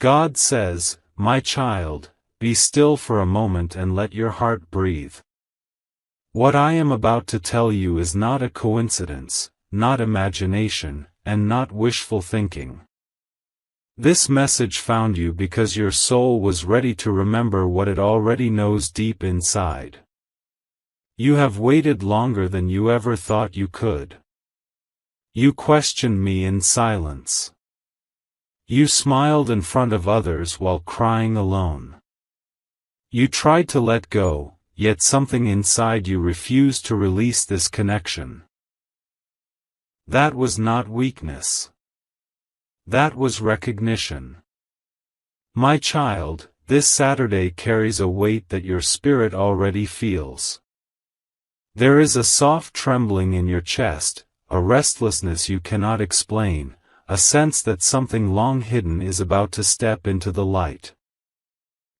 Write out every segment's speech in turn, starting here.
God says, "My child, be still for a moment and let your heart breathe." What I am about to tell you is not a coincidence, not imagination, and not wishful thinking. This message found you because your soul was ready to remember what it already knows deep inside. You have waited longer than you ever thought you could. You questioned me in silence. You smiled in front of others while crying alone. You tried to let go, yet something inside you refused to release this connection. That was not weakness. That was recognition. My child, this Saturday carries a weight that your spirit already feels. There is a soft trembling in your chest, a restlessness you cannot explain, a sense that something long hidden is about to step into the light.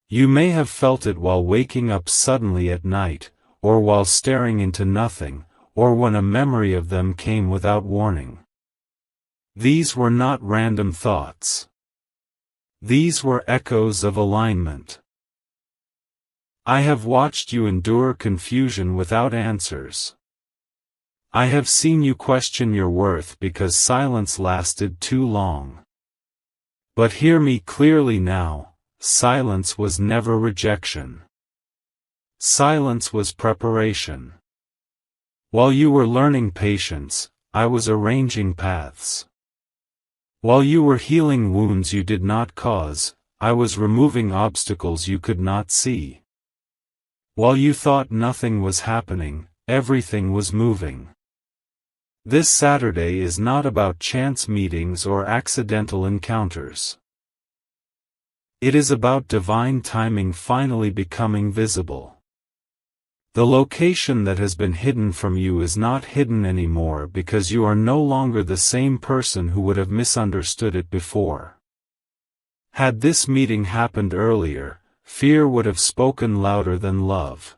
You may have felt it while waking up suddenly at night, or while staring into nothing, or when a memory of them came without warning. These were not random thoughts. These were echoes of alignment. I have watched you endure confusion without answers. I have seen you question your worth because silence lasted too long. But hear me clearly now, silence was never rejection. Silence was preparation. While you were learning patience, I was arranging paths. While you were healing wounds you did not cause, I was removing obstacles you could not see. While you thought nothing was happening, everything was moving. This Saturday is not about chance meetings or accidental encounters. It is about divine timing finally becoming visible. The location that has been hidden from you is not hidden anymore because you are no longer the same person who would have misunderstood it before. Had this meeting happened earlier, fear would have spoken louder than love.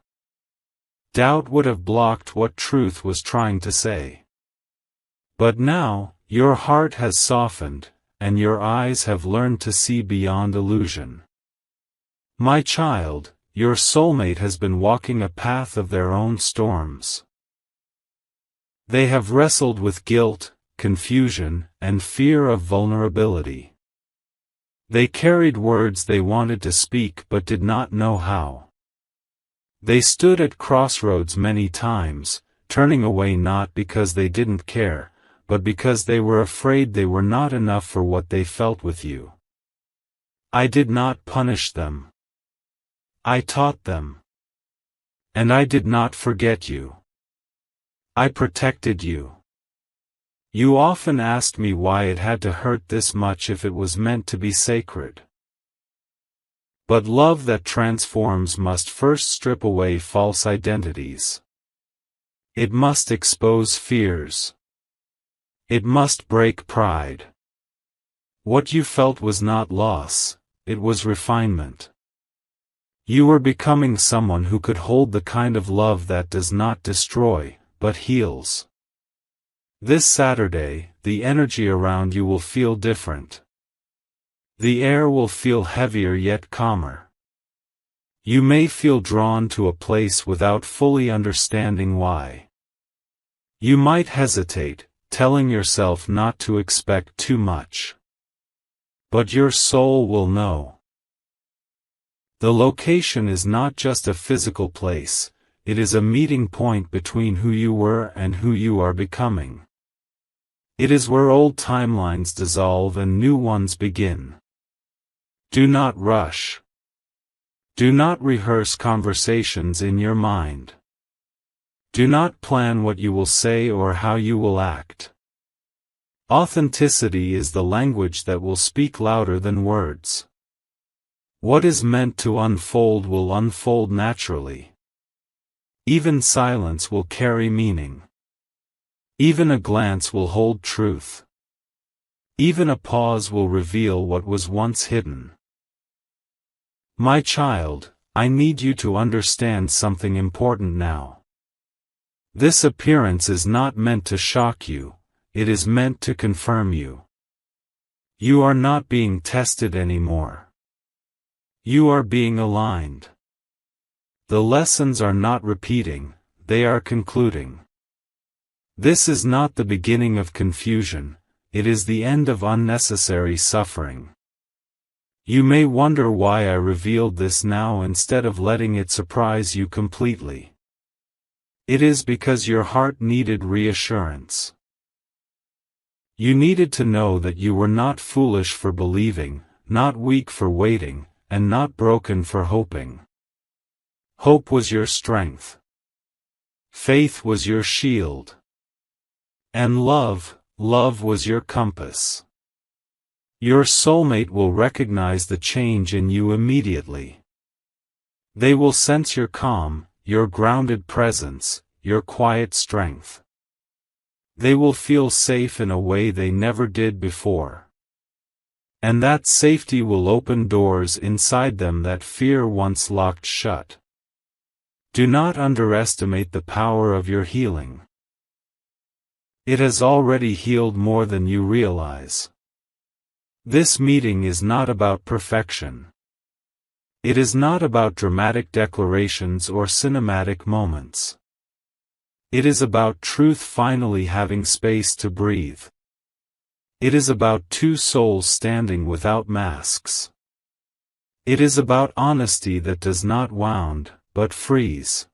Doubt would have blocked what truth was trying to say. But now, your heart has softened, and your eyes have learned to see beyond illusion. My child, your soulmate has been walking a path of their own storms. They have wrestled with guilt, confusion, and fear of vulnerability. They carried words they wanted to speak but did not know how. They stood at crossroads many times, turning away not because they didn't care, but because they were afraid they were not enough for what they felt with you. I did not punish them. I taught them. And I did not forget you. I protected you. You often asked me why it had to hurt this much if it was meant to be sacred. But love that transforms must first strip away false identities. It must expose fears. It must break pride. What you felt was not loss, it was refinement. You were becoming someone who could hold the kind of love that does not destroy, but heals. This Saturday, the energy around you will feel different. The air will feel heavier yet calmer. You may feel drawn to a place without fully understanding why. You might hesitate, telling yourself not to expect too much. But your soul will know. The location is not just a physical place, it is a meeting point between who you were and who you are becoming. It is where old timelines dissolve and new ones begin. Do not rush. Do not rehearse conversations in your mind. Do not plan what you will say or how you will act. Authenticity is the language that will speak louder than words. What is meant to unfold will unfold naturally. Even silence will carry meaning. Even a glance will hold truth. Even a pause will reveal what was once hidden. My child, I need you to understand something important now. This appearance is not meant to shock you, it is meant to confirm you. You are not being tested anymore. You are being aligned. The lessons are not repeating, they are concluding. This is not the beginning of confusion, it is the end of unnecessary suffering. You may wonder why I revealed this now instead of letting it surprise you completely. It is because your heart needed reassurance. You needed to know that you were not foolish for believing, not weak for waiting, and not broken for hoping. Hope was your strength. Faith was your shield. And love was your compass. Your soulmate will recognize the change in you immediately. They will sense your calm, your grounded presence, your quiet strength. They will feel safe in a way they never did before. And that safety will open doors inside them that fear once locked shut. Do not underestimate the power of your healing. It has already healed more than you realize. This meeting is not about perfection. It is not about dramatic declarations or cinematic moments. It is about truth finally having space to breathe. It is about two souls standing without masks. It is about honesty that does not wound, but freeze.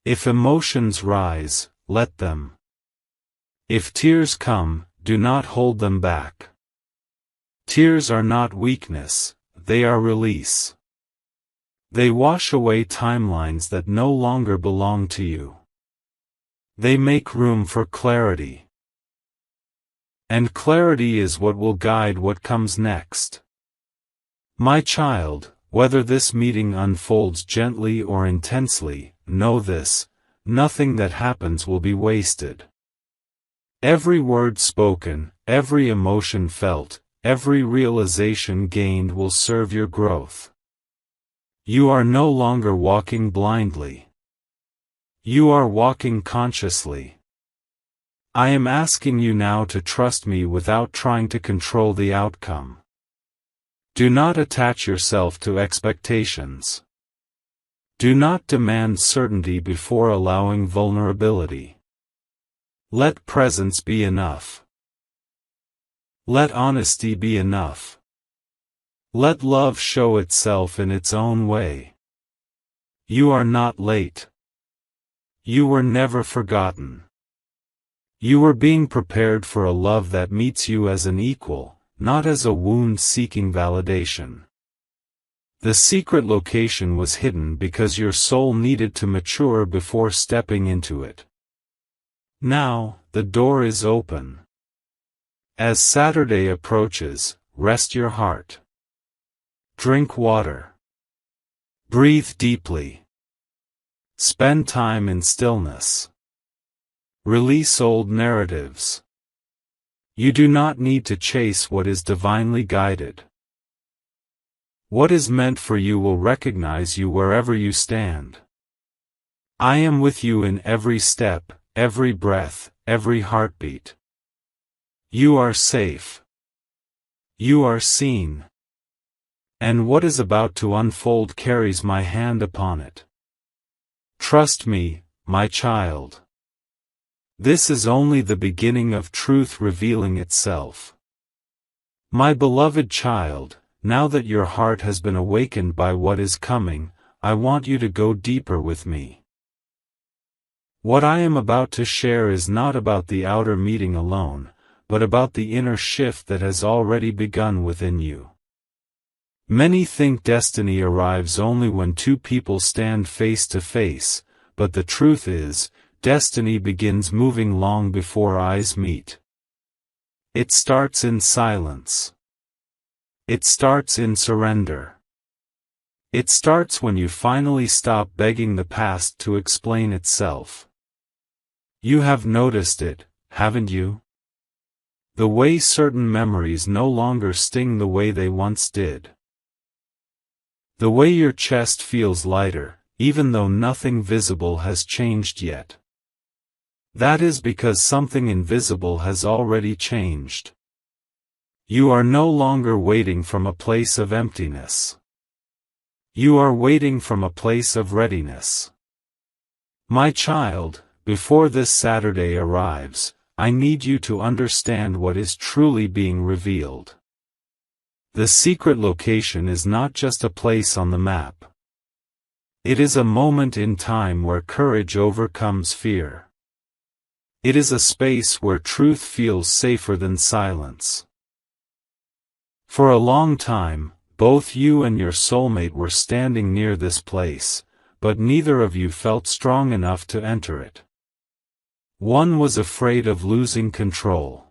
If emotions rise, let them. If tears come, do not hold them back. Tears are not weakness, they are release. They wash away timelines that no longer belong to you. They make room for clarity. And clarity is what will guide what comes next. My child, whether this meeting unfolds gently or intensely, know this: nothing that happens will be wasted. Every word spoken, every emotion felt, every realization gained will serve your growth. You are no longer walking blindly. You are walking consciously. I am asking you now to trust me without trying to control the outcome. Do not attach yourself to expectations. Do not demand certainty before allowing vulnerability. Let presence be enough. Let honesty be enough. Let love show itself in its own way. You are not late. You were never forgotten. You were being prepared for a love that meets you as an equal, not as a wound seeking validation. The secret location was hidden because your soul needed to mature before stepping into it. Now, the door is open. As Saturday approaches, rest your heart. Drink water. Breathe deeply. Spend time in stillness. Release old narratives. You do not need to chase what is divinely guided. What is meant for you will recognize you wherever you stand. I am with you in every step, every breath, every heartbeat. You are safe. You are seen. And what is about to unfold carries my hand upon it. Trust me, my child. This is only the beginning of truth revealing itself. My beloved child, now that your heart has been awakened by what is coming, I want you to go deeper with me. What I am about to share is not about the outer meeting alone, but about the inner shift that has already begun within you. Many think destiny arrives only when two people stand face to face, but the truth is, destiny begins moving long before eyes meet. It starts in silence. It starts in surrender. It starts when you finally stop begging the past to explain itself. You have noticed it, haven't you? The way certain memories no longer sting the way they once did. The way your chest feels lighter, even though nothing visible has changed yet. That is because something invisible has already changed. You are no longer waiting from a place of emptiness. You are waiting from a place of readiness. My child, before this Saturday arrives, I need you to understand what is truly being revealed. The secret location is not just a place on the map. It is a moment in time where courage overcomes fear. It is a space where truth feels safer than silence. For a long time, both you and your soulmate were standing near this place, but neither of you felt strong enough to enter it. One was afraid of losing control.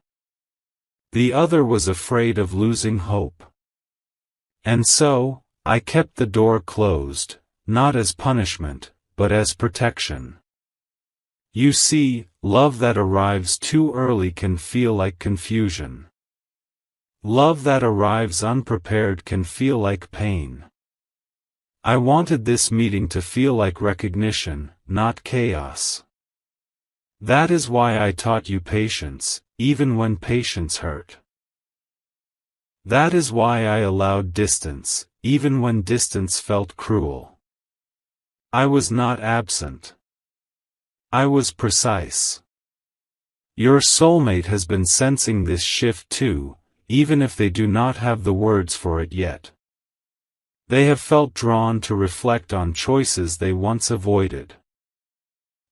The other was afraid of losing hope. And so, I kept the door closed, not as punishment, but as protection. You see, love that arrives too early can feel like confusion. Love that arrives unprepared can feel like pain. I wanted this meeting to feel like recognition, not chaos. That is why I taught you patience, even when patience hurt. That is why I allowed distance, even when distance felt cruel. I was not absent. I was precise. Your soulmate has been sensing this shift too, even if they do not have the words for it yet. They have felt drawn to reflect on choices they once avoided.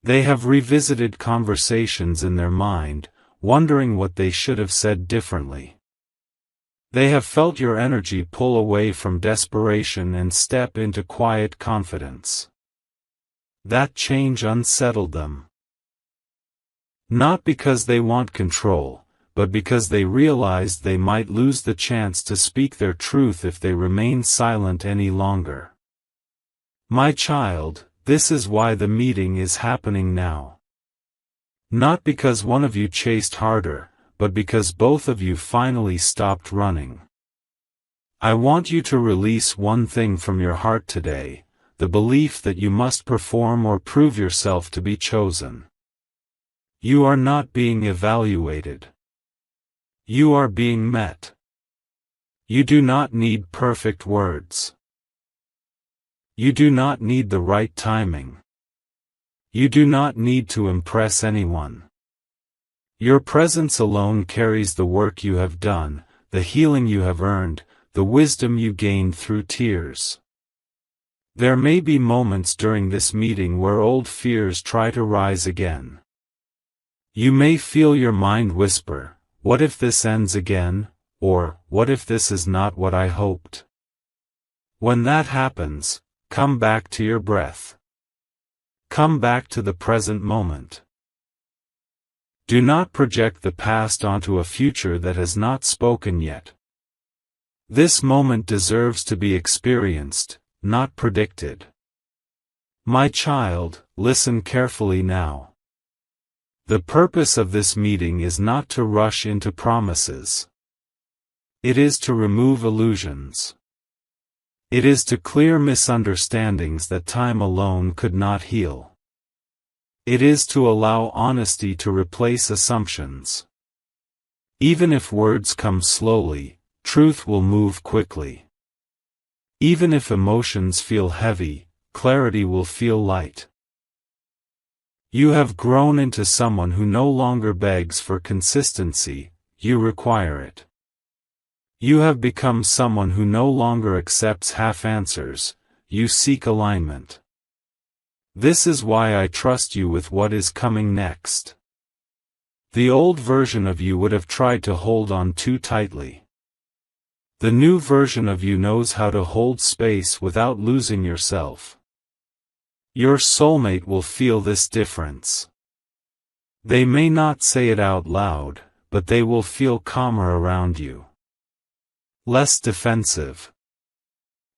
They have revisited conversations in their mind, wondering what they should have said differently. They have felt your energy pull away from desperation and step into quiet confidence. That change unsettled them. Not because they want control, but because they realized they might lose the chance to speak their truth if they remain silent any longer. My child, this is why the meeting is happening now. Not because one of you chased harder, but because both of you finally stopped running. I want you to release one thing from your heart today, the belief that you must perform or prove yourself to be chosen. You are not being evaluated. You are being met. You do not need perfect words. You do not need the right timing. You do not need to impress anyone. Your presence alone carries the work you have done, the healing you have earned, the wisdom you gained through tears. There may be moments during this meeting where old fears try to rise again. You may feel your mind whisper, "What if this ends again?" or "What if this is not what I hoped?" When that happens, come back to your breath. Come back to the present moment. Do not project the past onto a future that has not spoken yet. This moment deserves to be experienced, not predicted. My child, listen carefully now. The purpose of this meeting is not to rush into promises. It is to remove illusions. It is to clear misunderstandings that time alone could not heal. It is to allow honesty to replace assumptions. Even if words come slowly, truth will move quickly. Even if emotions feel heavy, clarity will feel light. You have grown into someone who no longer begs for consistency, you require it. You have become someone who no longer accepts half answers, you seek alignment. This is why I trust you with what is coming next. The old version of you would have tried to hold on too tightly. The new version of you knows how to hold space without losing yourself. Your soulmate will feel this difference. They may not say it out loud, but they will feel calmer around you. Less defensive.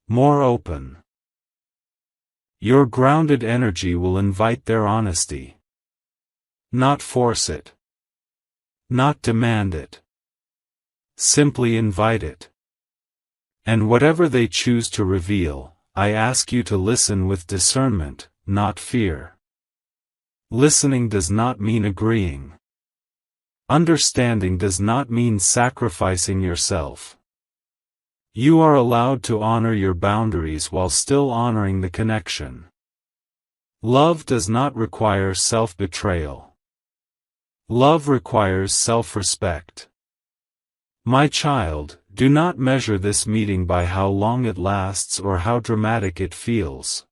More open. Your grounded energy will invite their honesty. Not force it. Not demand it. Simply invite it. And whatever they choose to reveal, I ask you to listen with discernment, not fear. Listening does not mean agreeing. Understanding does not mean sacrificing yourself. You are allowed to honor your boundaries while still honoring the connection. Love does not require self-betrayal. Love requires self-respect. My child, do not measure this meeting by how long it lasts or how dramatic it feels.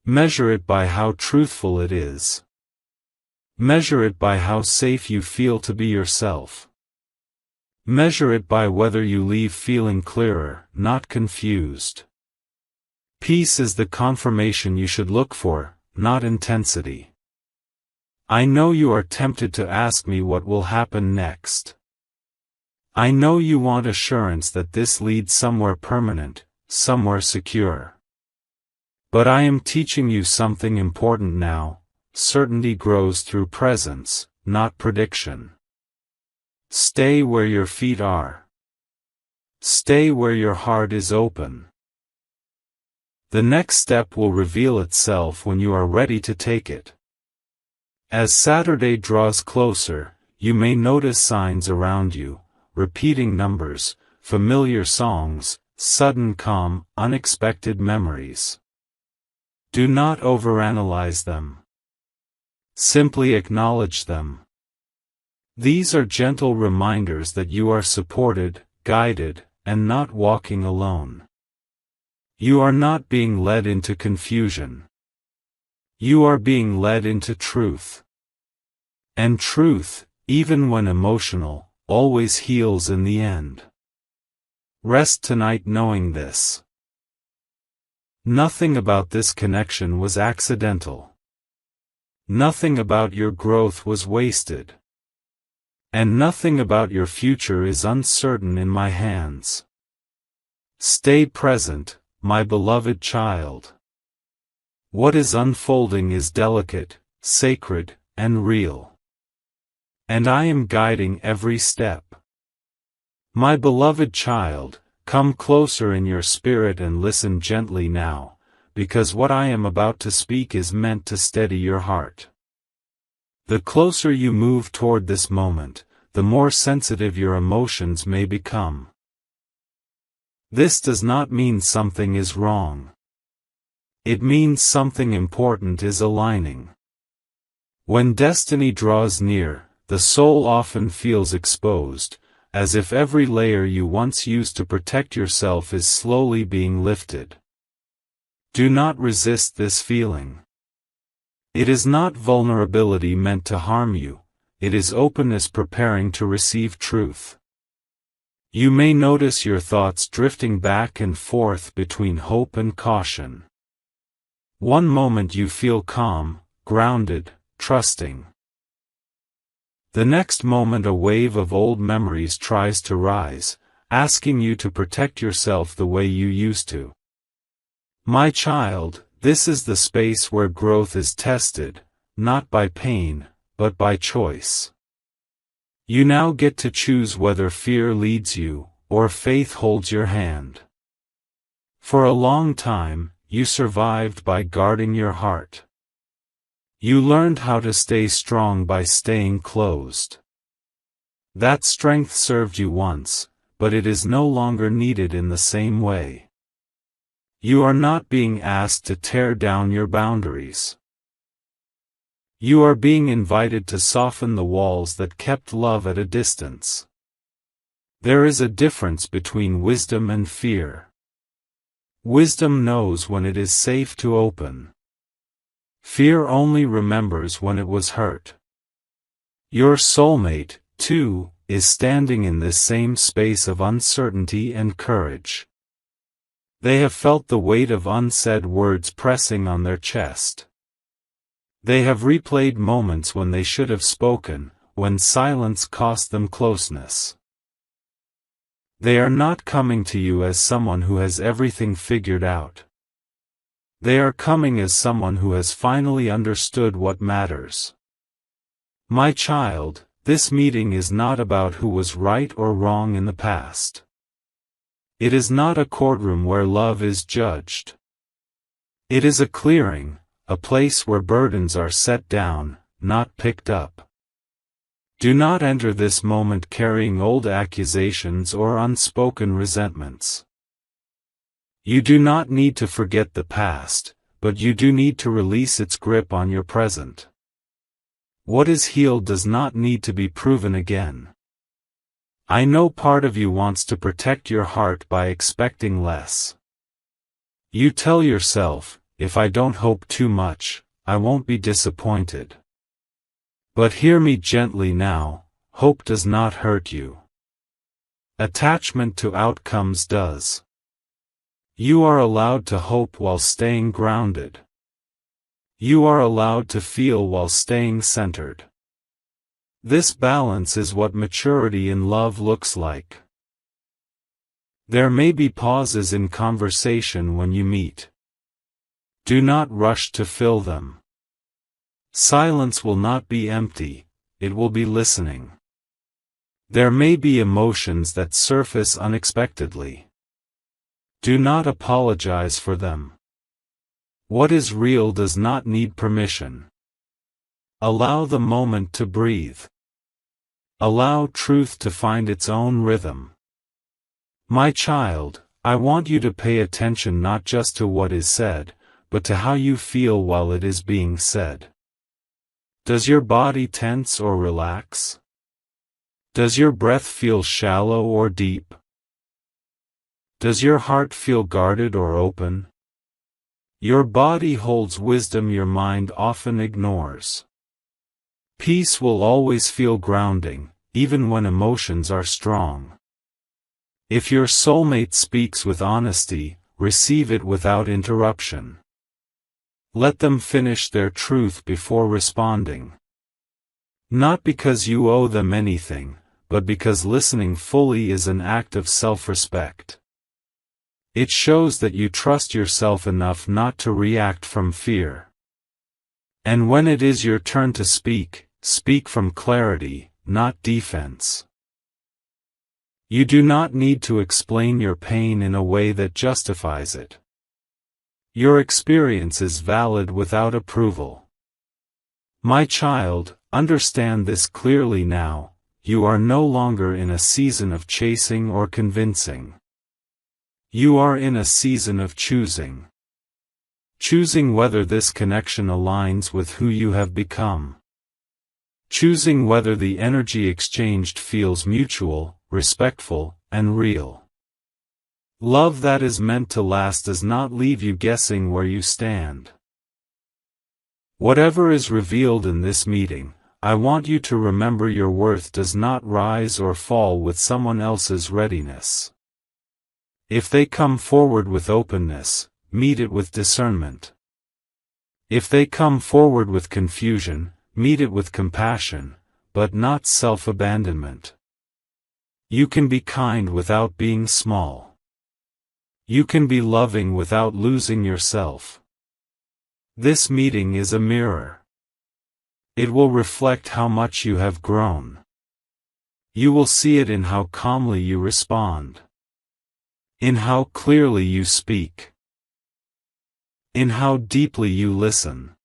Measure it by how truthful it is. Measure it by how safe you feel to be yourself. Measure it by whether you leave feeling clearer, not confused. Peace is the confirmation you should look for, not intensity. I know you are tempted to ask me what will happen next. I know you want assurance that this leads somewhere permanent, somewhere secure. But I am teaching you something important now. Certainty grows through presence, not prediction. Stay where your feet are. Stay where your heart is open. The next step will reveal itself when you are ready to take it. As Saturday draws closer, you may notice signs around you, repeating numbers, familiar songs, sudden calm, unexpected memories. Do not overanalyze them. Simply acknowledge them. These are gentle reminders that you are supported, guided, and not walking alone. You are not being led into confusion. You are being led into truth. And truth, even when emotional, always heals in the end. Rest tonight knowing this. Nothing about this connection was accidental. Nothing about your growth was wasted. And nothing about your future is uncertain in my hands. Stay present, my beloved child. What is unfolding is delicate, sacred, and real. And I am guiding every step. My beloved child, come closer in your spirit and listen gently now, because what I am about to speak is meant to steady your heart. The closer you move toward this moment, the more sensitive your emotions may become. This does not mean something is wrong. It means something important is aligning. When destiny draws near, the soul often feels exposed, as if every layer you once used to protect yourself is slowly being lifted. Do not resist this feeling. It is not vulnerability meant to harm you, it is openness preparing to receive truth. You may notice your thoughts drifting back and forth between hope and caution. One moment you feel calm, grounded, trusting. The next moment a wave of old memories tries to rise, asking you to protect yourself the way you used to. My child, this is the space where growth is tested, not by pain, but by choice. You now get to choose whether fear leads you, or faith holds your hand. For a long time, you survived by guarding your heart. You learned how to stay strong by staying closed. That strength served you once, but it is no longer needed in the same way. You are not being asked to tear down your boundaries. You are being invited to soften the walls that kept love at a distance. There is a difference between wisdom and fear. Wisdom knows when it is safe to open. Fear only remembers when it was hurt. Your soulmate, too, is standing in this same space of uncertainty and courage. They have felt the weight of unsaid words pressing on their chest. They have replayed moments when they should have spoken, when silence cost them closeness. They are not coming to you as someone who has everything figured out. They are coming as someone who has finally understood what matters. My child, this meeting is not about who was right or wrong in the past. It is not a courtroom where love is judged. It is a clearing, a place where burdens are set down, not picked up. Do not enter this moment carrying old accusations or unspoken resentments. You do not need to forget the past, but you do need to release its grip on your present. What is healed does not need to be proven again. I know part of you wants to protect your heart by expecting less. You tell yourself, if I don't hope too much, I won't be disappointed. But hear me gently now, hope does not hurt you. Attachment to outcomes does. You are allowed to hope while staying grounded. You are allowed to feel while staying centered. This balance is what maturity in love looks like. There may be pauses in conversation when you meet. Do not rush to fill them. Silence will not be empty, it will be listening. There may be emotions that surface unexpectedly. Do not apologize for them. What is real does not need permission. Allow the moment to breathe. Allow truth to find its own rhythm. My child, I want you to pay attention not just to what is said, but to how you feel while it is being said. Does your body tense or relax? Does your breath feel shallow or deep? Does your heart feel guarded or open? Your body holds wisdom your mind often ignores. Peace will always feel grounding, even when emotions are strong. If your soulmate speaks with honesty, receive it without interruption. Let them finish their truth before responding. Not because you owe them anything, but because listening fully is an act of self-respect. It shows that you trust yourself enough not to react from fear. And when it is your turn to speak, speak from clarity, not defense. You do not need to explain your pain in a way that justifies it. Your experience is valid without approval. My child, understand this clearly now, you are no longer in a season of chasing or convincing. You are in a season of choosing. Choosing whether this connection aligns with who you have become. Choosing whether the energy exchanged feels mutual, respectful, and real. Love that is meant to last does not leave you guessing where you stand. Whatever is revealed in this meeting, I want you to remember your worth does not rise or fall with someone else's readiness. If they come forward with openness, meet it with discernment. If they come forward with confusion, meet it with compassion, but not self-abandonment. You can be kind without being small. You can be loving without losing yourself. This meeting is a mirror. It will reflect how much you have grown. You will see it in how calmly you respond. In how clearly you speak. In how deeply you listen.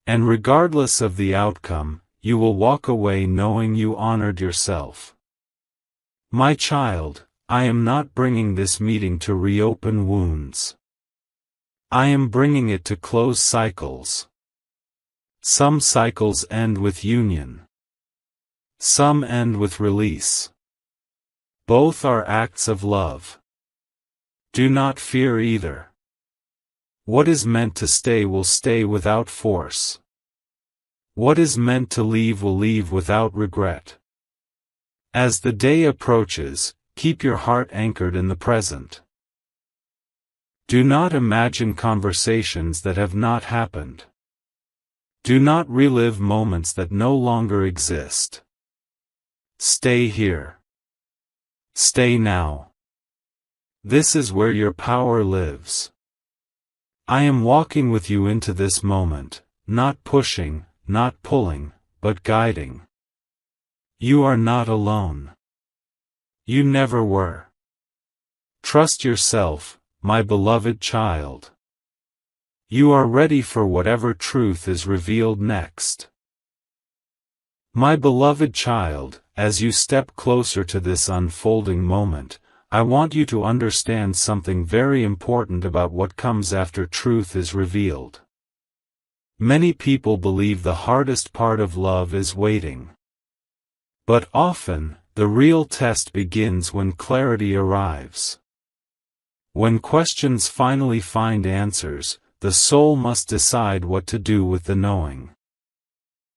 And regardless of the outcome, you will walk away knowing you honored yourself. My child, I am not bringing this meeting to reopen wounds. I am bringing it to close cycles. Some cycles end with union. Some end with release. Both are acts of love. Do not fear either. What is meant to stay will stay without force. What is meant to leave will leave without regret. As the day approaches, keep your heart anchored in the present. Do not imagine conversations that have not happened. Do not relive moments that no longer exist. Stay here. Stay now. This is where your power lives. I am walking with you into this moment, not pushing, not pulling, but guiding. You are not alone. You never were. Trust yourself, my beloved child. You are ready for whatever truth is revealed next. My beloved child, as you step closer to this unfolding moment, I want you to understand something very important about what comes after truth is revealed. Many people believe the hardest part of love is waiting. But often, the real test begins when clarity arrives. When questions finally find answers, the soul must decide what to do with the knowing.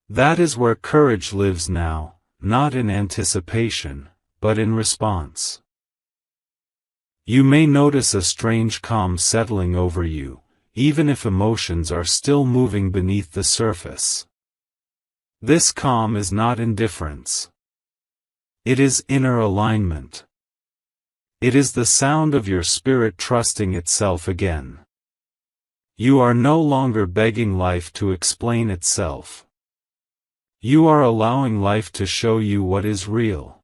That is where courage lives now, not in anticipation, but in response. You may notice a strange calm settling over you, even if emotions are still moving beneath the surface. This calm is not indifference. It is inner alignment. It is the sound of your spirit trusting itself again. You are no longer begging life to explain itself. You are allowing life to show you what is real.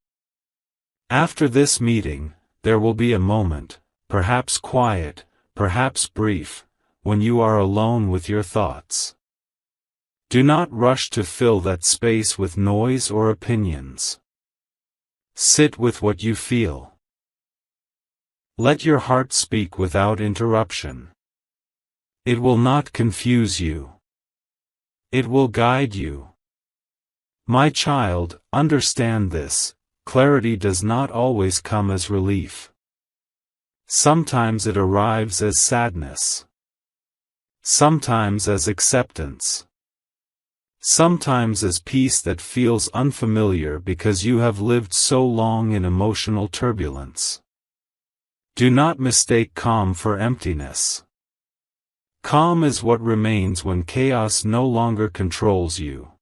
After this meeting, there will be a moment, perhaps quiet, perhaps brief, when you are alone with your thoughts. Do not rush to fill that space with noise or opinions. Sit with what you feel. Let your heart speak without interruption. It will not confuse you. It will guide you. My child, understand this. Clarity does not always come as relief. Sometimes it arrives as sadness. Sometimes as acceptance. Sometimes as peace that feels unfamiliar because you have lived so long in emotional turbulence. Do not mistake calm for emptiness. Calm is what remains when chaos no longer controls you.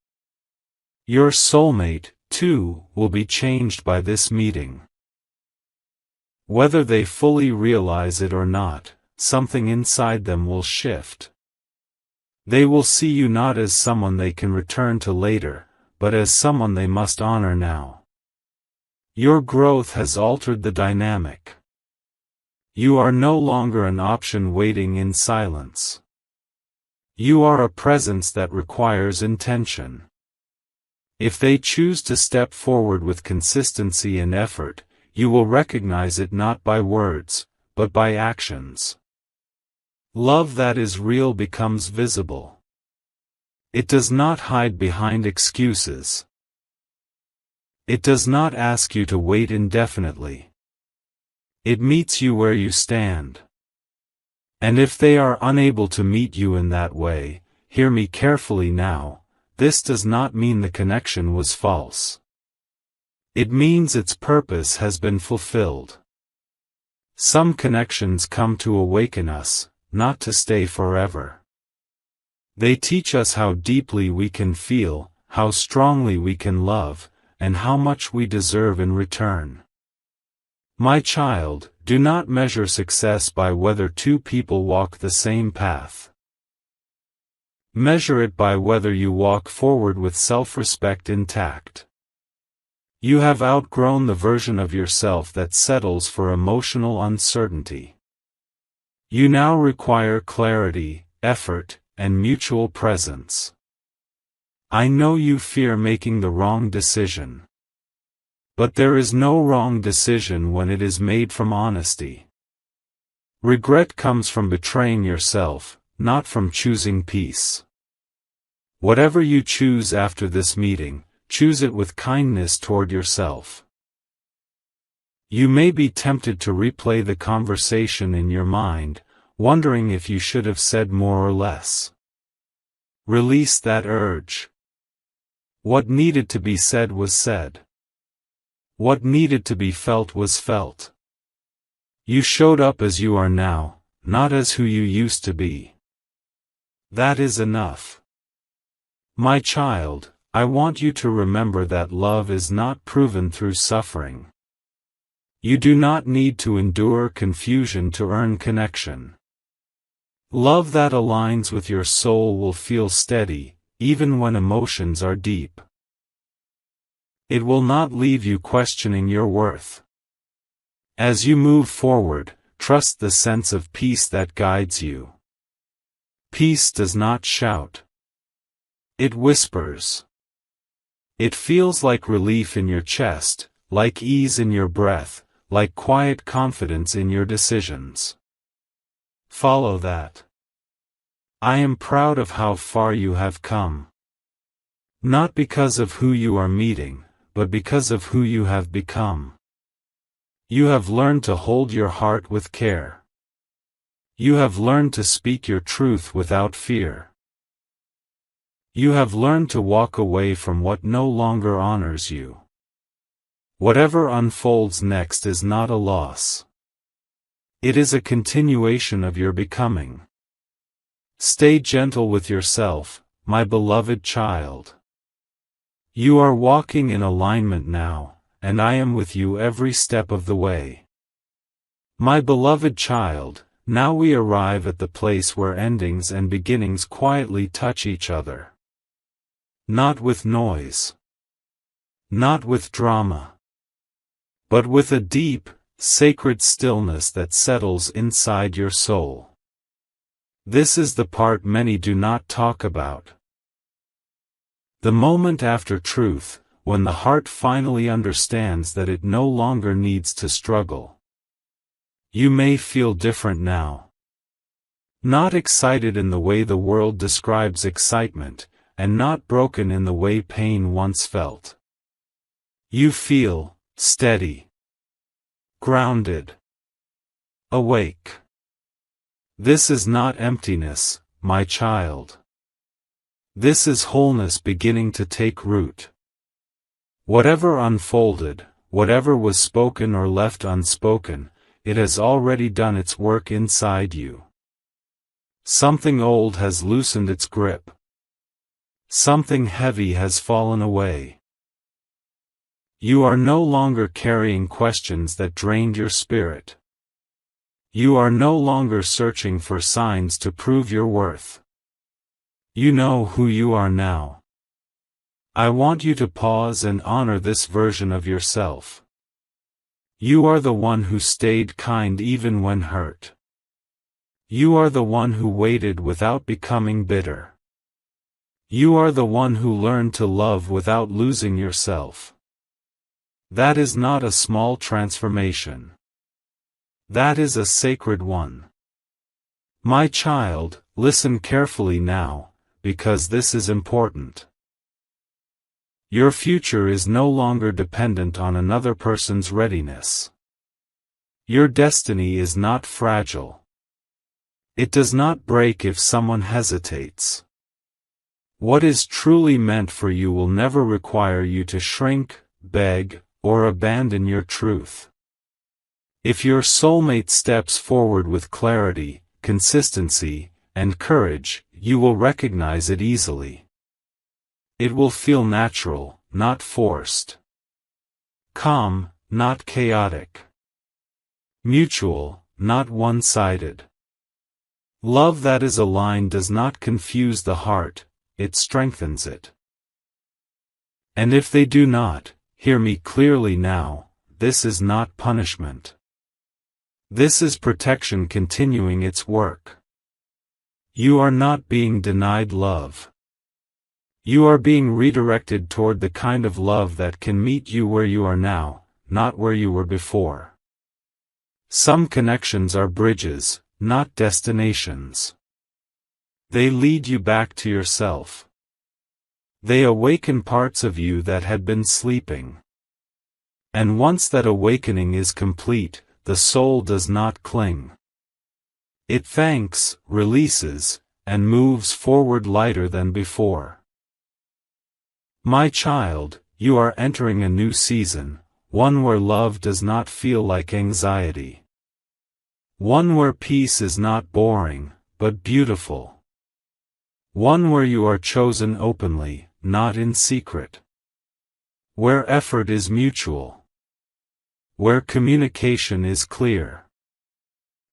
Your soulmate, too, will be changed by this meeting. Whether they fully realize it or not, something inside them will shift. They will see you not as someone they can return to later, but as someone they must honor now. Your growth has altered the dynamic. You are no longer an option waiting in silence. You are a presence that requires intention. If they choose to step forward with consistency and effort, you will recognize it not by words, but by actions. Love that is real becomes visible. It does not hide behind excuses. It does not ask you to wait indefinitely. It meets you where you stand. And if they are unable to meet you in that way, hear me carefully now. This does not mean the connection was false. It means its purpose has been fulfilled. Some connections come to awaken us, not to stay forever. They teach us how deeply we can feel, how strongly we can love, and how much we deserve in return. My child, do not measure success by whether two people walk the same path. Measure it by whether you walk forward with self-respect intact. You have outgrown the version of yourself that settles for emotional uncertainty. You now require clarity, effort, and mutual presence. I know you fear making the wrong decision. But there is no wrong decision when it is made from honesty. Regret comes from betraying yourself, not from choosing peace. Whatever you choose after this meeting, choose it with kindness toward yourself. You may be tempted to replay the conversation in your mind, wondering if you should have said more or less. Release that urge. What needed to be said was said. What needed to be felt was felt. You showed up as you are now, not as who you used to be. That is enough. My child, I want you to remember that love is not proven through suffering. You do not need to endure confusion to earn connection. Love that aligns with your soul will feel steady, even when emotions are deep. It will not leave you questioning your worth. As you move forward, trust the sense of peace that guides you. Peace does not shout. It whispers. It feels like relief in your chest, like ease in your breath, like quiet confidence in your decisions. Follow that. I am proud of how far you have come. Not because of who you are meeting, but because of who you have become. You have learned to hold your heart with care. You have learned to speak your truth without fear. You have learned to walk away from what no longer honors you. Whatever unfolds next is not a loss. It is a continuation of your becoming. Stay gentle with yourself, my beloved child. You are walking in alignment now, and I am with you every step of the way. My beloved child, now we arrive at the place where endings and beginnings quietly touch each other. Not with noise. Not with drama. But with a deep, sacred stillness that settles inside your soul. This is the part many do not talk about. The moment after truth, when the heart finally understands that it no longer needs to struggle. You may feel different now. Not excited in the way the world describes excitement, and not broken in the way pain once felt. You feel steady, grounded, awake. This is not emptiness, my child. This is wholeness beginning to take root. Whatever unfolded, whatever was spoken or left unspoken, it has already done its work inside you. Something old has loosened its grip. Something heavy has fallen away. You are no longer carrying questions that drained your spirit. You are no longer searching for signs to prove your worth. You know who you are now. I want you to pause and honor this version of yourself. You are the one who stayed kind even when hurt. You are the one who waited without becoming bitter. You are the one who learned to love without losing yourself. That is not a small transformation. That is a sacred one. My child, listen carefully now, because this is important. Your future is no longer dependent on another person's readiness. Your destiny is not fragile. It does not break if someone hesitates. What is truly meant for you will never require you to shrink, beg, or abandon your truth. If your soulmate steps forward with clarity, consistency, and courage, you will recognize it easily. It will feel natural, not forced. Calm, not chaotic. Mutual, not one-sided. Love that is aligned does not confuse the heart, it strengthens it. And if they do not, hear me clearly now, this is not punishment. This is protection continuing its work. You are not being denied love. You are being redirected toward the kind of love that can meet you where you are now, not where you were before. Some connections are bridges, not destinations. They lead you back to yourself. They awaken parts of you that had been sleeping. And once that awakening is complete, the soul does not cling. It thanks, releases, and moves forward lighter than before. My child, you are entering a new season, one where love does not feel like anxiety. One where peace is not boring, but beautiful. One where you are chosen openly, not in secret. Where effort is mutual. Where communication is clear.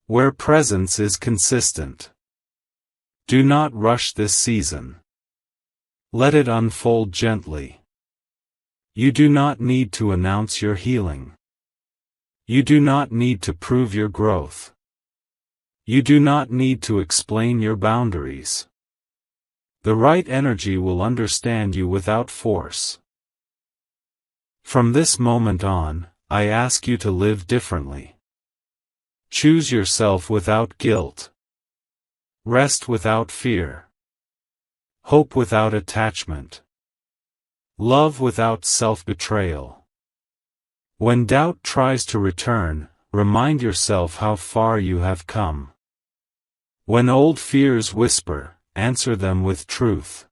Where presence is consistent. Do not rush this season. Let it unfold gently. You do not need to announce your healing. You do not need to prove your growth. You do not need to explain your boundaries. The right energy will understand you without force. From this moment on, I ask you to live differently. Choose yourself without guilt. Rest without fear. Hope without attachment. Love without self-betrayal. When doubt tries to return, remind yourself how far you have come. When old fears whisper, answer them with truth.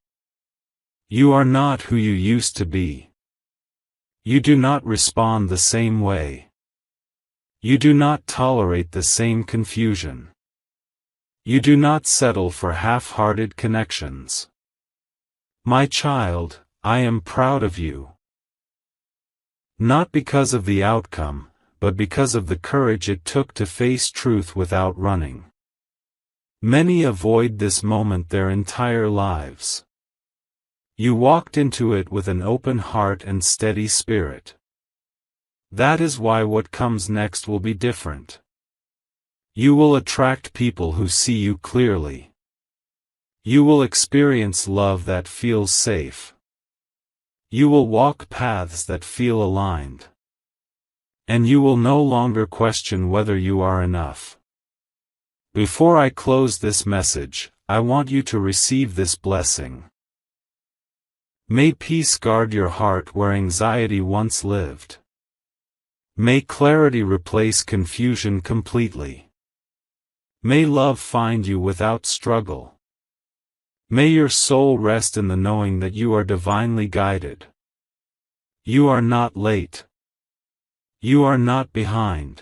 You are not who you used to be. You do not respond the same way. You do not tolerate the same confusion. You do not settle for half-hearted connections. My child, I am proud of you. Not because of the outcome, but because of the courage it took to face truth without running. Many avoid this moment their entire lives. You walked into it with an open heart and steady spirit. That is why what comes next will be different. You will attract people who see you clearly. You will experience love that feels safe. You will walk paths that feel aligned. And you will no longer question whether you are enough. Before I close this message, I want you to receive this blessing. May peace guard your heart where anxiety once lived. May clarity replace confusion completely. May love find you without struggle. May your soul rest in the knowing that you are divinely guided. You are not late. You are not behind.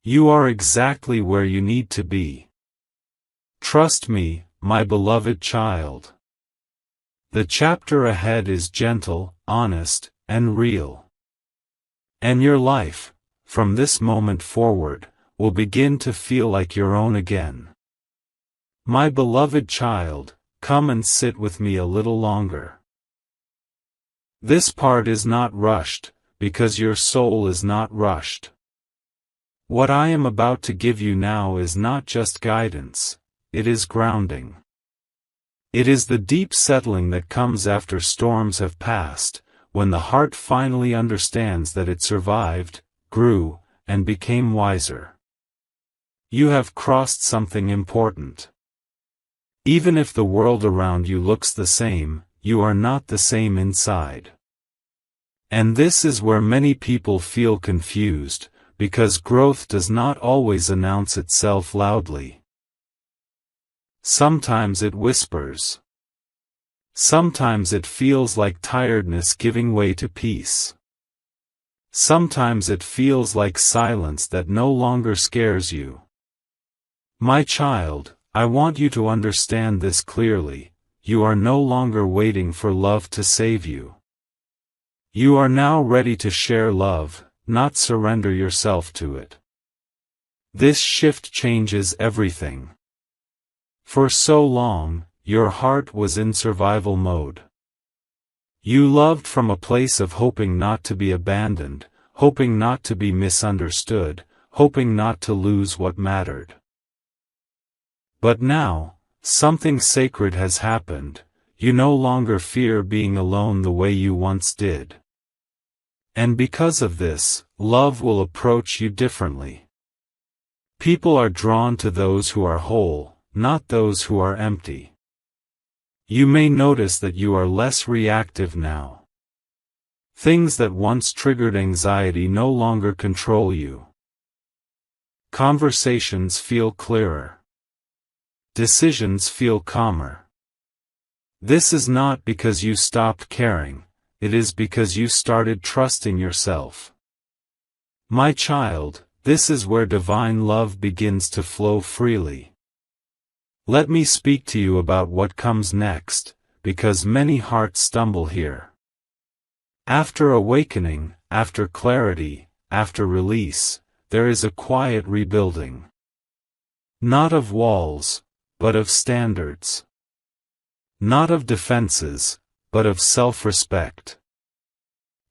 You are exactly where you need to be. Trust me, my beloved child. The chapter ahead is gentle, honest, and real. And your life, from this moment forward, will begin to feel like your own again. My beloved child, come and sit with me a little longer. This part is not rushed, because your soul is not rushed. What I am about to give you now is not just guidance, it is grounding. It is the deep settling that comes after storms have passed, when the heart finally understands that it survived, grew, and became wiser. You have crossed something important. Even if the world around you looks the same, you are not the same inside. And this is where many people feel confused, because growth does not always announce itself loudly. Sometimes it whispers. Sometimes it feels like tiredness giving way to peace. Sometimes it feels like silence that no longer scares you. My child, I want you to understand this clearly. You are no longer waiting for love to save you. You are now ready to share love, not surrender yourself to it. This shift changes everything. For so long, your heart was in survival mode. You loved from a place of hoping not to be abandoned, hoping not to be misunderstood, hoping not to lose what mattered. But now, something sacred has happened. You no longer fear being alone the way you once did. And because of this, love will approach you differently. People are drawn to those who are whole, not those who are empty. You may notice that you are less reactive now. Things that once triggered anxiety no longer control you. Conversations feel clearer. Decisions feel calmer. This is not because you stopped caring, it is because you started trusting yourself. My child, this is where divine love begins to flow freely. Let me speak to you about what comes next, because many hearts stumble here. After awakening, after clarity, after release, there is a quiet rebuilding. Not of walls, but of standards. Not of defenses, but of self-respect.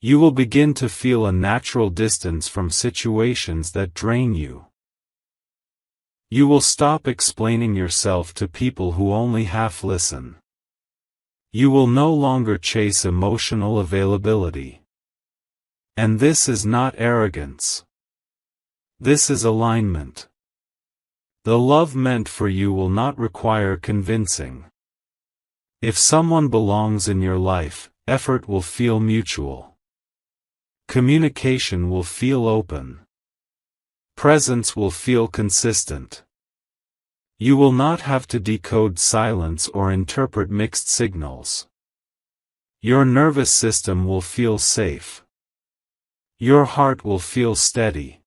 You will begin to feel a natural distance from situations that drain you. You will stop explaining yourself to people who only half listen. You will no longer chase emotional availability. And this is not arrogance. This is alignment. The love meant for you will not require convincing. If someone belongs in your life, effort will feel mutual. Communication will feel open. Presence will feel consistent. You will not have to decode silence or interpret mixed signals. Your nervous system will feel safe. Your heart will feel steady.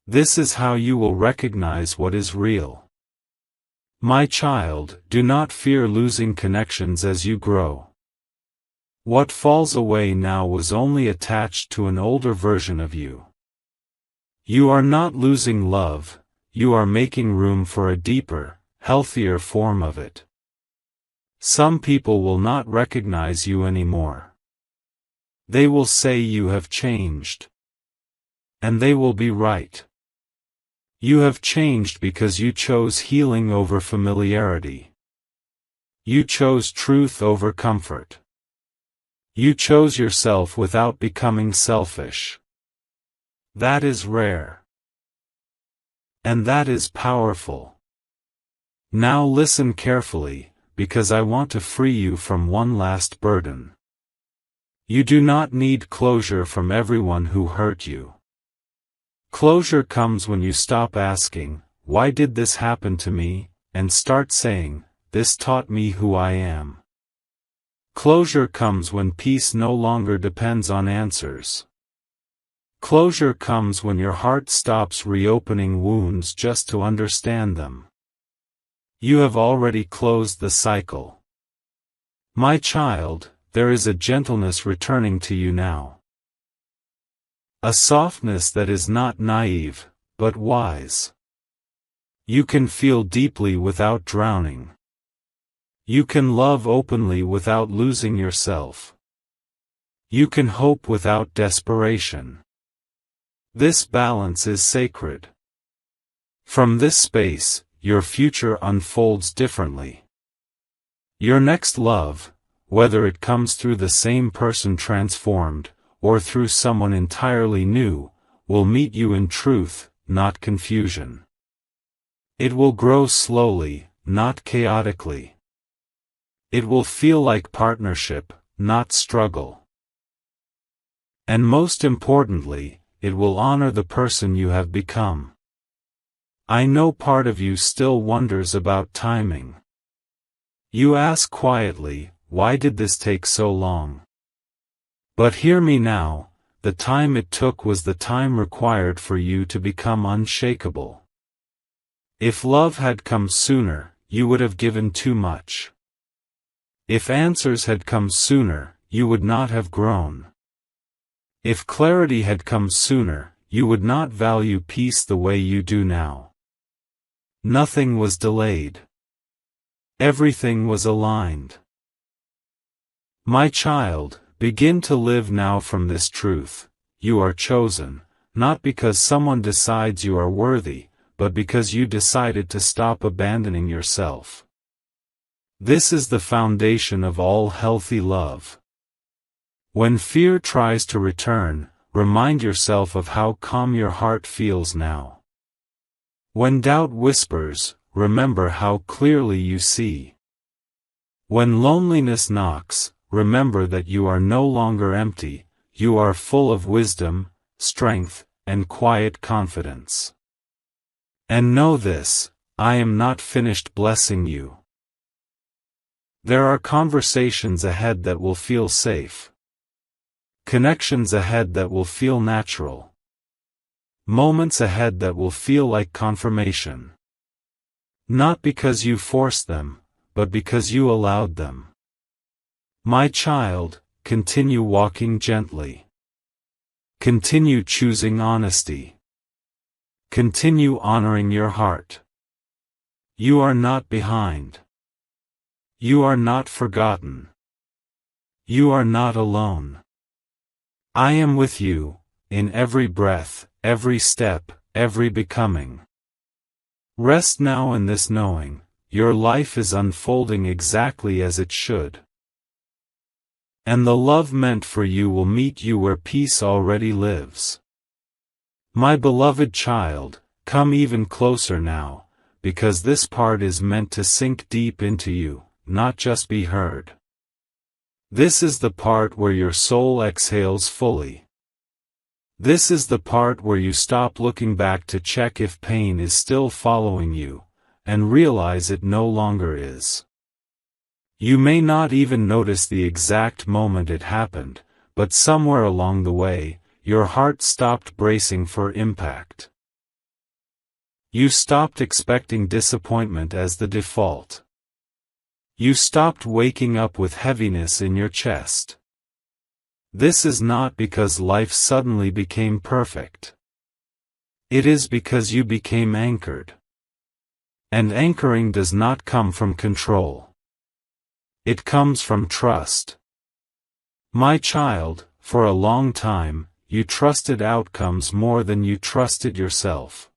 This is how you will recognize what is real. My child, do not fear losing connections as you grow. What falls away now was only attached to an older version of you. You are not losing love, you are making room for a deeper, healthier form of it. Some people will not recognize you anymore. They will say you have changed. And they will be right. You have changed because you chose healing over familiarity. You chose truth over comfort. You chose yourself without becoming selfish. That is rare. And that is powerful. Now listen carefully, because I want to free you from one last burden. You do not need closure from everyone who hurt you. Closure comes when you stop asking, "Why did this happen to me?" and start saying, "This taught me who I am." Closure comes when peace no longer depends on answers. Closure comes when your heart stops reopening wounds just to understand them. You have already closed the cycle. My child, there is a gentleness returning to you now. A softness that is not naive, but wise. You can feel deeply without drowning. You can love openly without losing yourself. You can hope without desperation. This balance is sacred. From this space, your future unfolds differently. Your next love, whether it comes through the same person transformed, or through someone entirely new, will meet you in truth, not confusion. It will grow slowly, not chaotically. It will feel like partnership, not struggle. And most importantly, it will honor the person you have become. I know part of you still wonders about timing. You ask quietly, "Why did this take so long?" But hear me now, the time it took was the time required for you to become unshakable. If love had come sooner, you would have given too much. If answers had come sooner, you would not have grown. If clarity had come sooner, you would not value peace the way you do now. Nothing was delayed. Everything was aligned. My child, begin to live now from this truth. You are chosen, not because someone decides you are worthy, but because you decided to stop abandoning yourself. This is the foundation of all healthy love. When fear tries to return, remind yourself of how calm your heart feels now. When doubt whispers, remember how clearly you see. When loneliness knocks, remember that you are no longer empty, you are full of wisdom, strength, and quiet confidence. And know this, I am not finished blessing you. There are conversations ahead that will feel safe. Connections ahead that will feel natural. Moments ahead that will feel like confirmation. Not because you forced them, but because you allowed them. My child, continue walking gently. Continue choosing honesty. Continue honoring your heart. You are not behind. You are not forgotten. You are not alone. I am with you, in every breath, every step, every becoming. Rest now in this knowing, your life is unfolding exactly as it should. And the love meant for you will meet you where peace already lives. My beloved child, come even closer now, because this part is meant to sink deep into you, not just be heard. This is the part where your soul exhales fully. This is the part where you stop looking back to check if pain is still following you, and realize it no longer is. You may not even notice the exact moment it happened, but somewhere along the way, your heart stopped bracing for impact. You stopped expecting disappointment as the default. You stopped waking up with heaviness in your chest. This is not because life suddenly became perfect. It is because you became anchored. And anchoring does not come from control. It comes from trust. My child, for a long time, you trusted outcomes more than you trusted yourself.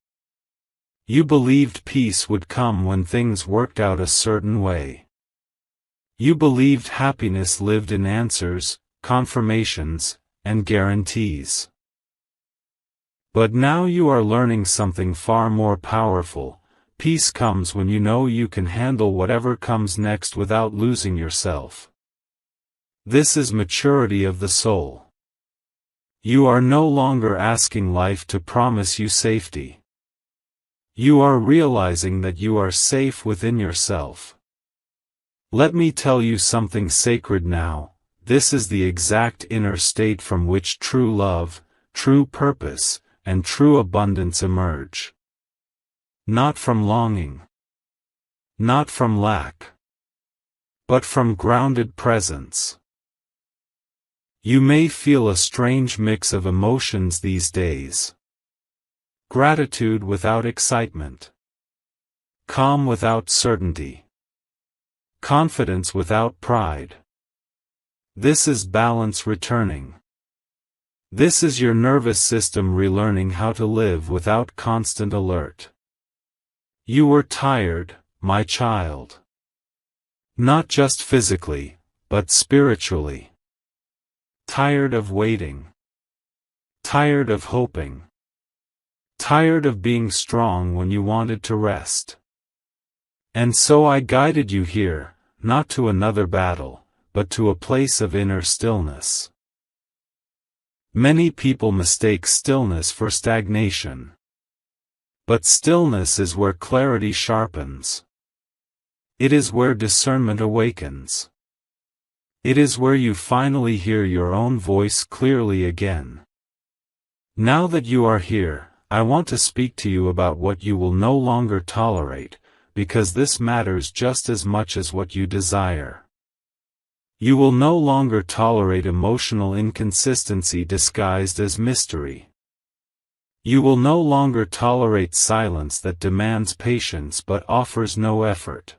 You believed peace would come when things worked out a certain way. You believed happiness lived in answers, confirmations, and guarantees. But now you are learning something far more powerful. Peace comes when you know you can handle whatever comes next without losing yourself. This is maturity of the soul. You are no longer asking life to promise you safety. You are realizing that you are safe within yourself. Let me tell you something sacred now. This is the exact inner state from which true love, true purpose, and true abundance emerge. Not from longing. Not from lack. But from grounded presence. You may feel a strange mix of emotions these days. Gratitude without excitement. Calm without certainty. Confidence without pride. This is balance returning. This is your nervous system relearning how to live without constant alert. You were tired, my child. Not just physically, but spiritually. Tired of waiting. Tired of hoping. Tired of being strong when you wanted to rest. And so I guided you here, not to another battle, but to a place of inner stillness. Many people mistake stillness for stagnation. But stillness is where clarity sharpens. It is where discernment awakens. It is where you finally hear your own voice clearly again. Now that you are here, I want to speak to you about what you will no longer tolerate, because this matters just as much as what you desire. You will no longer tolerate emotional inconsistency disguised as mystery. You will no longer tolerate silence that demands patience but offers no effort.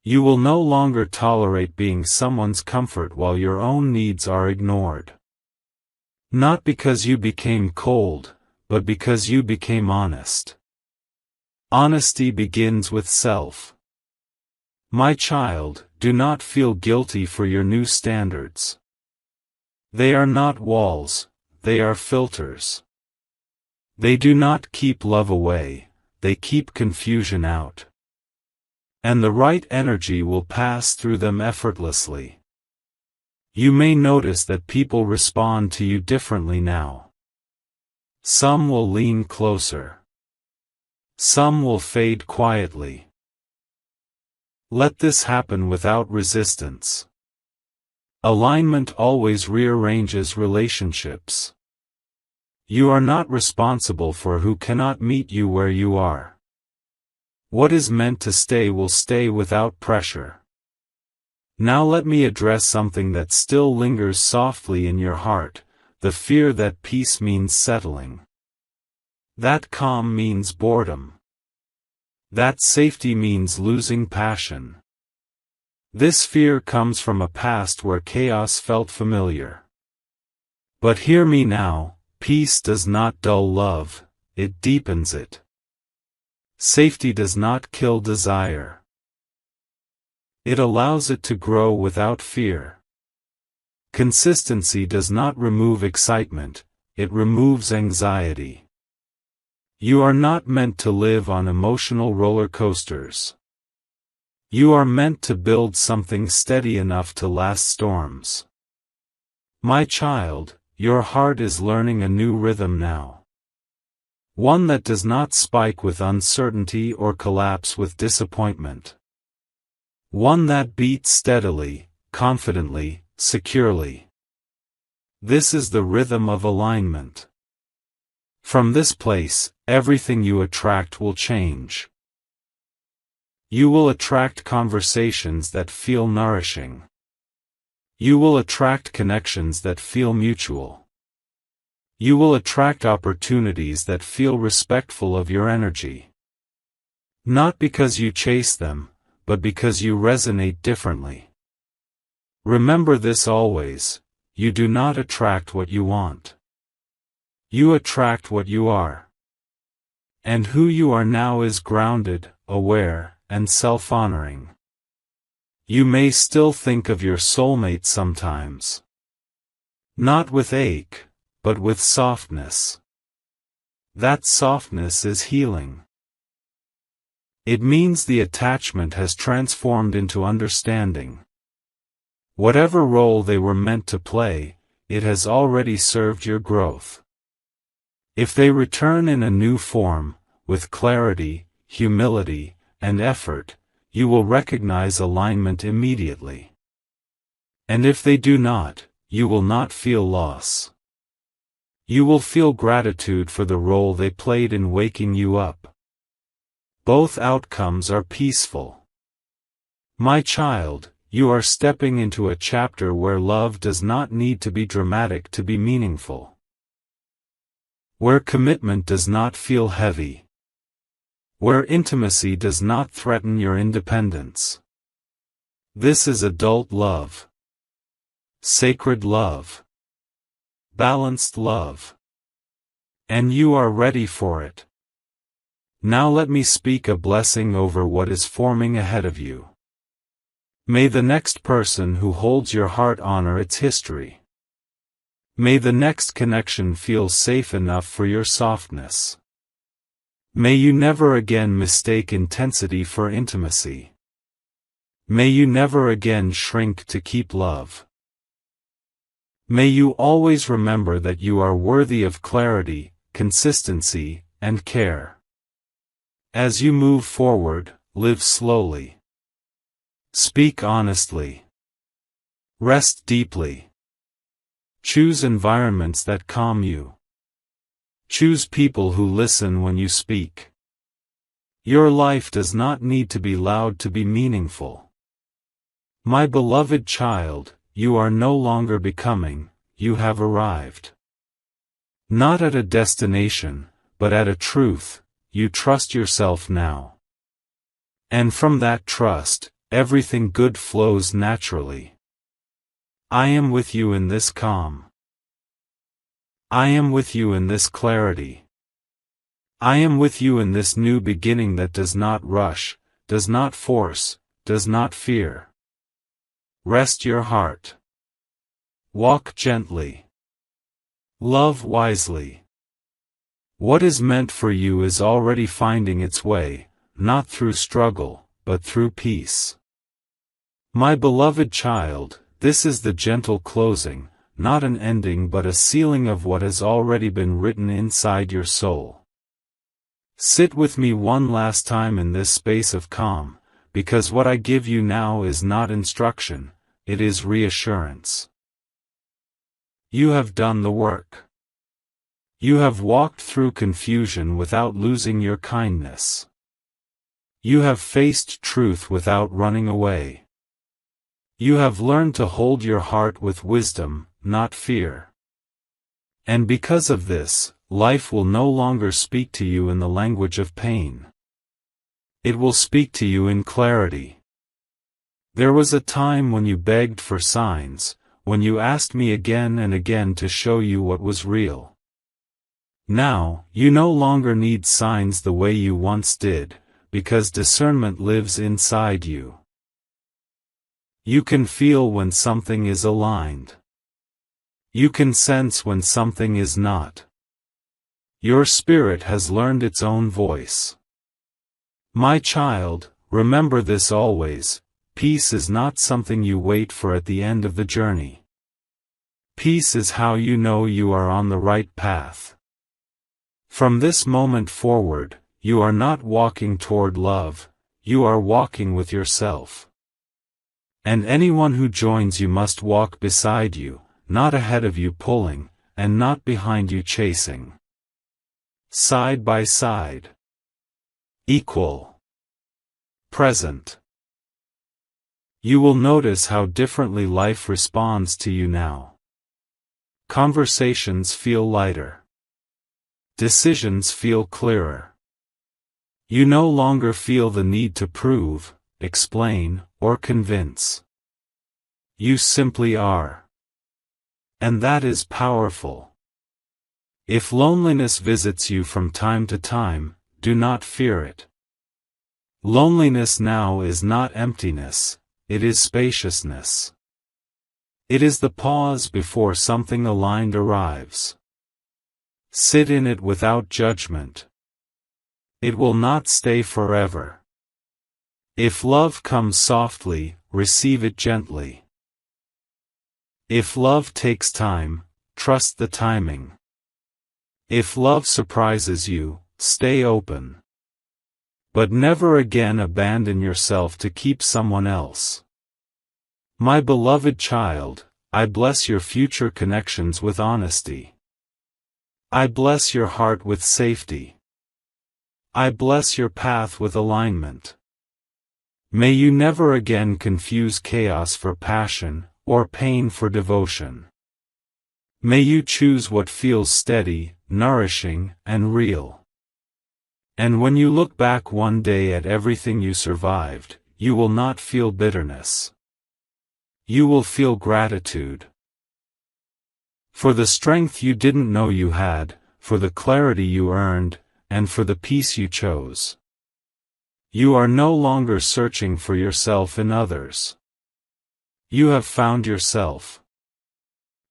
You will no longer tolerate being someone's comfort while your own needs are ignored. Not because you became cold, but because you became honest. Honesty begins with self. My child, do not feel guilty for your new standards. They are not walls, they are filters. They do not keep love away, they keep confusion out. And the right energy will pass through them effortlessly. You may notice that people respond to you differently now. Some will lean closer. Some will fade quietly. Let this happen without resistance. Alignment always rearranges relationships. You are not responsible for who cannot meet you where you are. What is meant to stay will stay without pressure. Now let me address something that still lingers softly in your heart, the fear that peace means settling. That calm means boredom. That safety means losing passion. This fear comes from a past where chaos felt familiar. But hear me now, peace does not dull love, it deepens it. Safety does not kill desire. It allows it to grow without fear. Consistency does not remove excitement, it removes anxiety. You are not meant to live on emotional roller coasters. You are meant to build something steady enough to last storms. My child, your heart is learning a new rhythm now. One that does not spike with uncertainty or collapse with disappointment. One that beats steadily, confidently, securely. This is the rhythm of alignment. From this place, everything you attract will change. You will attract conversations that feel nourishing. You will attract connections that feel mutual. You will attract opportunities that feel respectful of your energy. Not because you chase them, but because you resonate differently. Remember this always, you do not attract what you want. You attract what you are. And who you are now is grounded, aware, and self-honoring. You may still think of your soulmate sometimes. Not with ache, but with softness. That softness is healing. It means the attachment has transformed into understanding. Whatever role they were meant to play, it has already served your growth. If they return in a new form, with clarity, humility, and effort, you will recognize alignment immediately. And if they do not, you will not feel loss. You will feel gratitude for the role they played in waking you up. Both outcomes are peaceful. My child, you are stepping into a chapter where love does not need to be dramatic to be meaningful. Where commitment does not feel heavy. Where intimacy does not threaten your independence. This is adult love. Sacred love. Balanced love. And you are ready for it. Now let me speak a blessing over what is forming ahead of you. May the next person who holds your heart honor its history. May the next connection feel safe enough for your softness. May you never again mistake intensity for intimacy. May you never again shrink to keep love. May you always remember that you are worthy of clarity, consistency, and care. As you move forward, live slowly. Speak honestly. Rest deeply. Choose environments that calm you. Choose people who listen when you speak. Your life does not need to be loud to be meaningful. My beloved child, you are no longer becoming, you have arrived. Not at a destination, but at a truth, you trust yourself now. And from that trust, everything good flows naturally. I am with you in this calm. I am with you in this clarity. I am with you in this new beginning that does not rush, does not force, does not fear. Rest your heart. Walk gently. Love wisely. What is meant for you is already finding its way, not through struggle, but through peace. My beloved child, this is the gentle closing, not an ending but a sealing of what has already been written inside your soul. Sit with me one last time in this space of calm, because what I give you now is not instruction, it is reassurance. You have done the work. You have walked through confusion without losing your kindness. You have faced truth without running away. You have learned to hold your heart with wisdom, not fear. And because of this, life will no longer speak to you in the language of pain. It will speak to you in clarity. There was a time when you begged for signs, when you asked me again and again to show you what was real. Now, you no longer need signs the way you once did, because discernment lives inside you. You can feel when something is aligned. You can sense when something is not. Your spirit has learned its own voice. My child, remember this always: peace is not something you wait for at the end of the journey. Peace is how you know you are on the right path. From this moment forward, you are not walking toward love, you are walking with yourself. And anyone who joins you must walk beside you, not ahead of you pulling, and not behind you chasing. Side by side. Equal. Present. You will notice how differently life responds to you now. Conversations feel lighter. Decisions feel clearer. You no longer feel the need to prove, explain, or convince. You simply are. And that is powerful. If loneliness visits you from time to time, do not fear it. Loneliness now is not emptiness, it is spaciousness. It is the pause before something aligned arrives. Sit in it without judgment. It will not stay forever. If love comes softly, receive it gently. If love takes time, trust the timing. If love surprises you, stay open. But never again abandon yourself to keep someone else. My beloved child, I bless your future connections with honesty. I bless your heart with safety. I bless your path with alignment. May you never again confuse chaos for passion, or pain for devotion. May you choose what feels steady, nourishing, and real. And when you look back one day at everything you survived, you will not feel bitterness. You will feel gratitude. For the strength you didn't know you had, for the clarity you earned, and for the peace you chose. You are no longer searching for yourself in others. You have found yourself.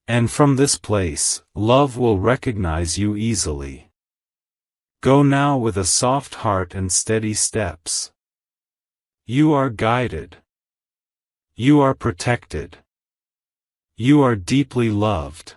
And from this place, love will recognize you easily. Go now with a soft heart and steady steps. You are guided. You are protected. You are deeply loved.